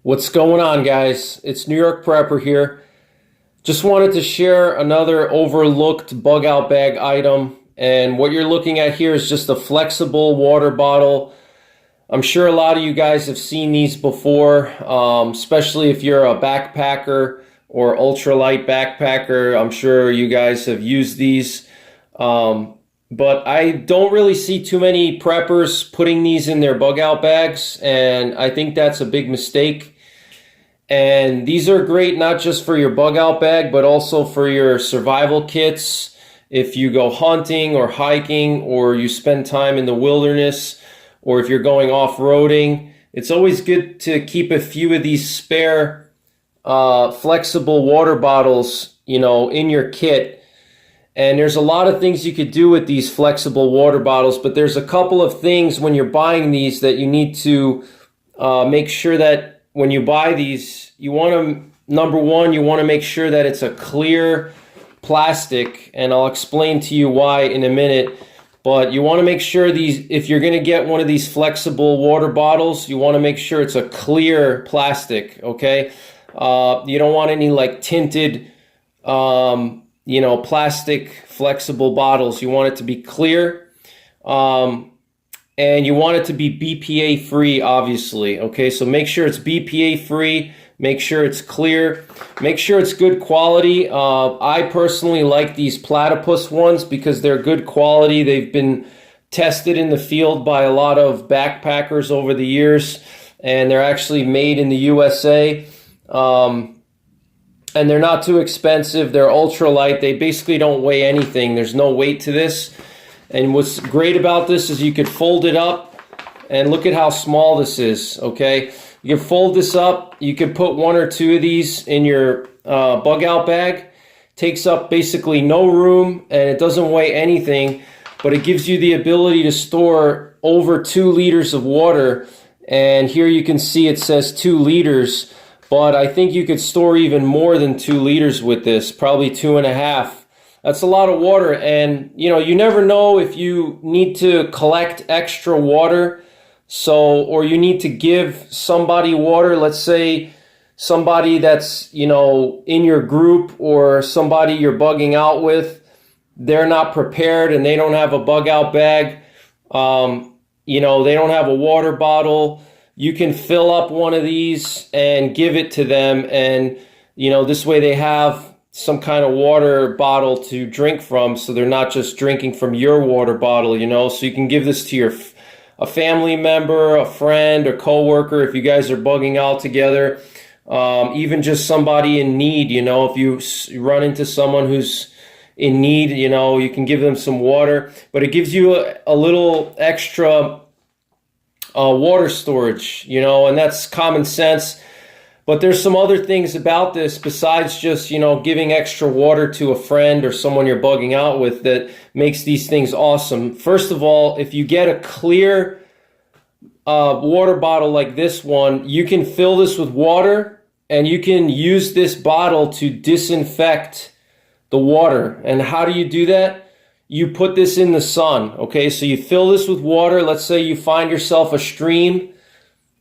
What's going on, guys? It's NYPrepper here. Just wanted to share another overlooked bug out bag item. And what you're looking at here is just a flexible water bottle. I'm sure a lot of you guys have seen these before, especially if you're a backpacker or ultralight backpacker. I'm sure you guys have used these. But I don't really see too many preppers putting these in their bug out bags, and I think that's a big mistake. And these are great not just for your bug out bag, but also for your survival kits. If you go hunting or hiking, or you spend time in the wilderness, or if you're going off-roading, it's always good to keep a few of these spare flexible water bottles, in your kit. And there's a lot of things you could do with these flexible water bottles, but there's a couple of things when you're buying these that you need to make sure that when you buy these, number one, you want to make sure that it's a clear plastic, and I'll explain to you why in a minute. But you want to make sure if you're going to get one of these flexible water bottles, you want to make sure it's a clear plastic, okay? You don't want any like tinted plastic flexible bottles. You want it to be clear, and you want it to be BPA free, obviously. Okay, so make sure it's BPA free, make sure it's clear, make sure it's good quality. I personally like these platypus ones because they're good quality. They've been tested in the field by a lot of backpackers over the years, and they're actually made in the USA. And they're not too expensive. They're ultralight. They basically don't weigh anything. There's no weight to this. And what's great about this is you could fold it up, and look at how small this is, okay? You can fold this up. You could put one or two of these in your bug out bag. Takes up basically no room, and it doesn't weigh anything, but it gives you the ability to store over 2 liters of water. And here you can see it says 2 liters. But I think you could store even more than 2 liters with this, probably 2.5. That's a lot of water, and you never know if you need to collect extra water, or you need to give somebody water. Let's say somebody that's in your group, or somebody you're bugging out with, they're not prepared and they don't have a bug out bag. They don't have a water bottle. You can fill up one of these and give it to them, and this way they have some kind of water bottle to drink from, so they're not just drinking from your water bottle. So you can give this to a family member, a friend, or coworker if you guys are bugging out together, even just somebody in need. If you run into someone who's in need, you can give them some water, but it gives you a little extra water storage, and that's common sense. But there's some other things about this besides just, giving extra water to a friend or someone you're bugging out with that makes these things awesome. First of all, if you get a clear water bottle like this one, you can fill this with water, and you can use this bottle to disinfect the water. And how do you do that? You put this in the sun, okay? So you fill this with water. Let's say you find yourself a stream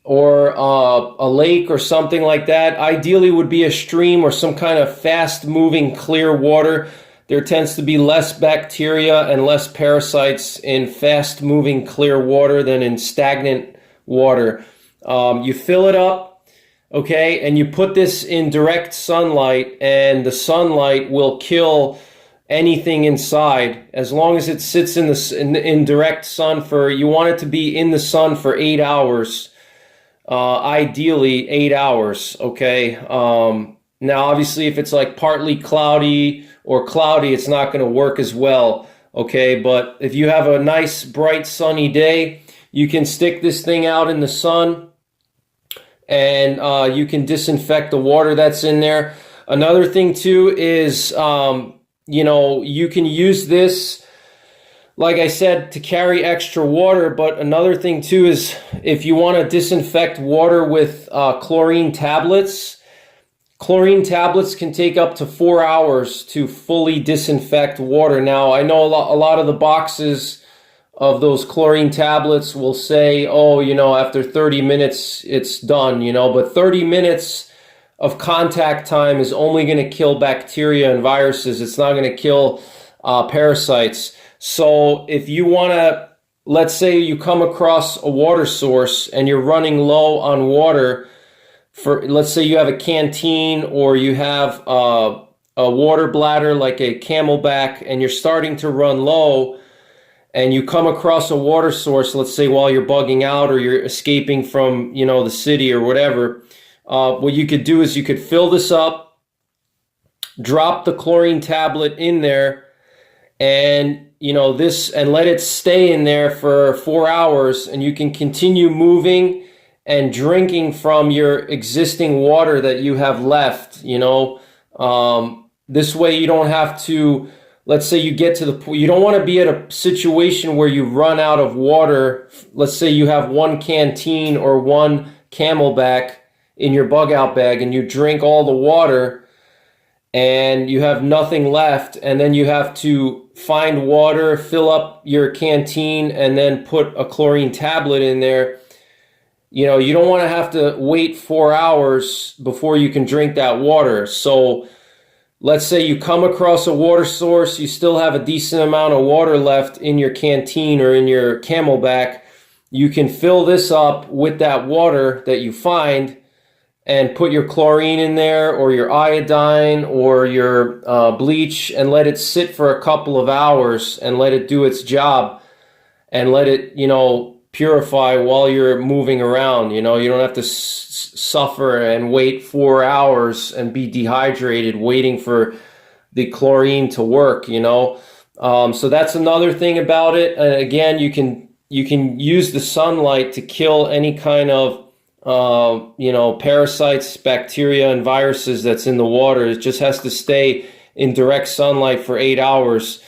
or a lake or something like that. Ideally would be a stream or some kind of fast-moving clear water. There tends to be less bacteria and less parasites in fast-moving clear water than in stagnant water. You fill it up, okay, and you put this in direct sunlight, and the sunlight will kill anything inside. As long as it sits in direct sun you want it to be in the sun for 8 hours, ideally 8 hours, okay? Now obviously if it's like partly cloudy or cloudy, it's not going to work as well, okay? But if you have a nice bright sunny day, you can stick this thing out in the sun, and you can disinfect the water that's in there. Another thing too is you can use this, like I said, to carry extra water. But another thing too is if you want to disinfect water with chlorine tablets. Chlorine tablets can take up to 4 hours to fully disinfect water. Now, I know a lot of the boxes of those chlorine tablets will say, oh, you know, after 30 minutes, it's done, you know, but 30 minutes of contact time is only going to kill bacteria and viruses. It's not going to kill parasites. So if you want to, let's say you come across a water source and you're running low on water, for, let's say you have a canteen or you have a water bladder like a Camelback and you're starting to run low, and you come across a water source, let's say while you're bugging out or you're escaping from, you know, the city or whatever, what you could do is you could fill this up, drop the chlorine tablet in there, and, you know, this, and let it stay in there for 4 hours, and you can continue moving and drinking from your existing water that you have left, you know. This way you don't have to, let's say you get to the point, you don't want to be at a situation where you run out of water. Let's say you have one canteen or one Camelback in your bug out bag and you drink all the water and you have nothing left, and then you have to find water, fill up your canteen, and then put a chlorine tablet in there. You know, you don't want to have to wait 4 hours before you can drink that water. So let's say you come across a water source, you still have a decent amount of water left in your canteen or in your Camelback. You can fill this up with that water that you find and put your chlorine in there or your iodine or your bleach and let it sit for a couple of hours and let it do its job and let it, you know, purify while you're moving around. You know, you don't have to suffer and wait 4 hours and be dehydrated waiting for the chlorine to work, you know. So that's another thing about it. And again, you can use the sunlight to kill any kind of you know, parasites, bacteria, and viruses that's in the water. It just has to stay in direct sunlight for 8 hours.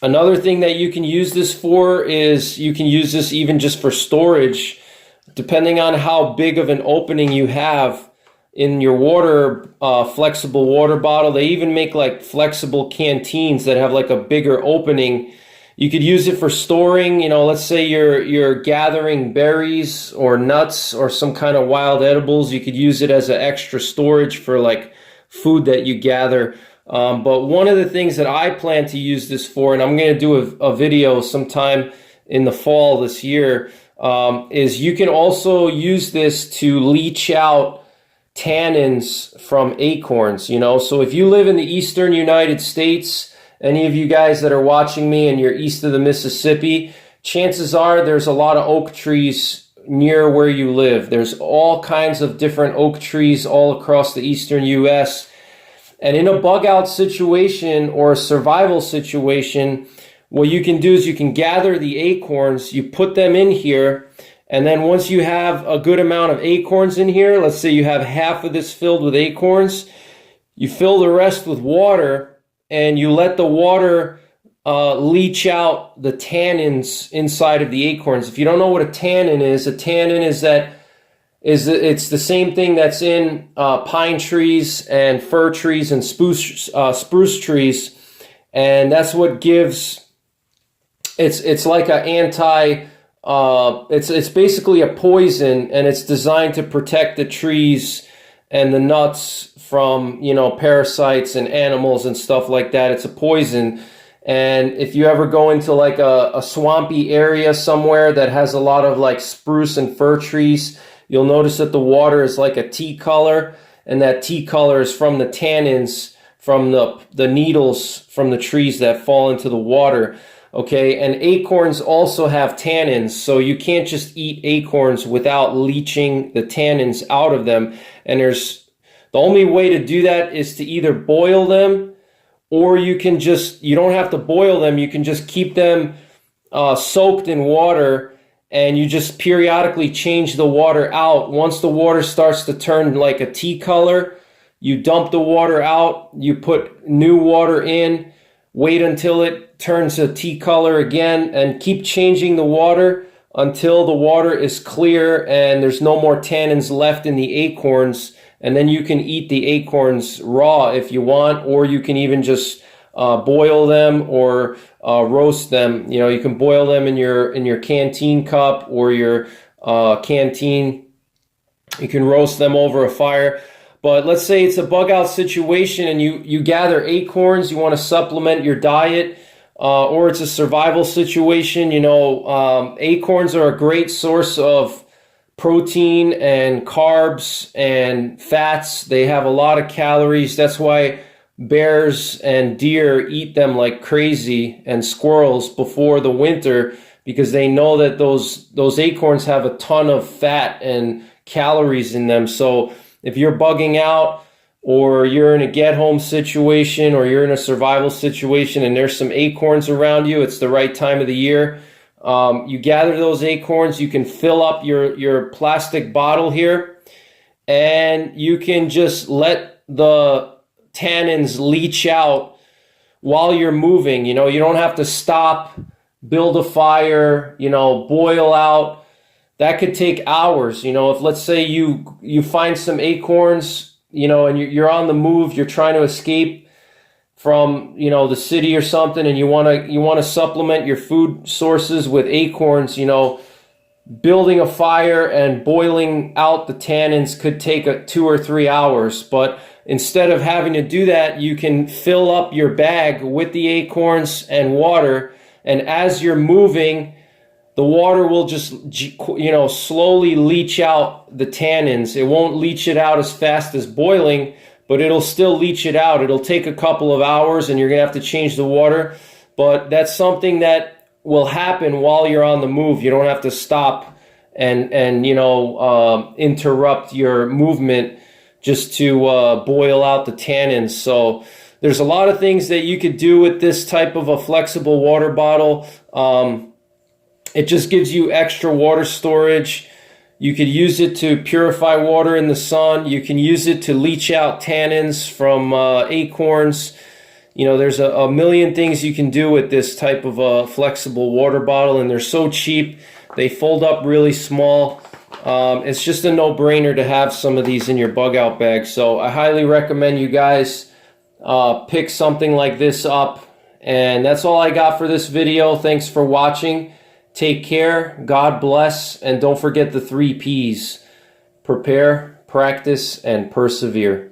Another thing that you can use this for is you can use this even just for storage, depending on how big of an opening you have in your water, flexible water bottle. They even make like flexible canteens that have like a bigger opening. You could use it for storing, you know, let's say you're gathering berries or nuts or some kind of wild edibles. You could use it as an extra storage for like food that you gather. But one of the things that I plan to use this for, and I'm going to do a video sometime in the fall this year, is you can also use this to leach out tannins from acorns, you know. So if you live in the eastern United States, any of you guys that are watching me and you're east of the Mississippi, chances are there's a lot of oak trees near where you live. There's all kinds of different oak trees all across the eastern U.S., and in a bug out situation or a survival situation, what you can do is you can gather the acorns, you put them in here, and then once you have a good amount of acorns in here, let's say you have half of this filled with acorns, you fill the rest with water, and you let the water leach out the tannins inside of the acorns. If you don't know what a tannin is it's the same thing that's in pine trees and fir trees and spruce trees, and that's what gives. It's like a anti. It's basically a poison, and it's designed to protect the trees and the nuts from, you know, parasites and animals and stuff like that. It's a poison. And if you ever go into like a swampy area somewhere that has a lot of like spruce and fir trees, you'll notice that the water is like a tea color, and that tea color is from the tannins from the needles from the trees that fall into the water. Okay, and acorns also have tannins, so you can't just eat acorns without leaching the tannins out of them. And the only way to do that is to either boil them, or you don't have to boil them, you can just keep them soaked in water, and you just periodically change the water out. Once the water starts to turn like a tea color, you dump the water out, you put new water in, wait until it turns a tea color again, and keep changing the water until the water is clear and there's no more tannins left in the acorns. And then you can eat the acorns raw if you want, or you can even just boil them or roast them. You know, you can boil them in your canteen cup or your canteen. You can roast them over a fire. But let's say it's a bug out situation and you gather acorns, you want to supplement your diet, or it's a survival situation. You know, acorns are a great source of protein and carbs and fats. They have a lot of calories. That's why bears and deer eat them like crazy, and squirrels before the winter, because they know that those acorns have a ton of fat and calories in them. So if you're bugging out, or you're in a get home situation, or you're in a survival situation and there's some acorns around you, it's the right time of the year. You gather those acorns, you can fill up your plastic bottle here, and you can just let the tannins leach out while you're moving. You know, you don't have to stop, build a fire, you know, boil out. That could take hours. You know, if let's say you find some acorns, you know, and you're on the move, you're trying to escape from, you know, the city or something, and you want to supplement your food sources with acorns, you know, building a fire and boiling out the tannins could take 2 or 3 hours. But instead of having to do that, you can fill up your bag with the acorns and water, and as you're moving, the water will just, you know, slowly leach out the tannins. It won't leach it out as fast as boiling, but it'll still leach it out. It'll take a couple of hours and you're going to have to change the water. But that's something that will happen while you're on the move. You don't have to stop and you know, interrupt your movement just to boil out the tannins. So there's a lot of things that you could do with this type of a flexible water bottle. It just gives you extra water storage. You could use it to purify water in the sun. You can use it to leach out tannins from acorns. You know, there's a million things you can do with this type of a flexible water bottle, and they're so cheap. They fold up really small. It's just a no-brainer to have some of these in your bug out bag. So I highly recommend you guys pick something like this up. And that's all I got for this video. Thanks for watching. Take care, God bless, and don't forget the 3 Ps: prepare, practice, and persevere.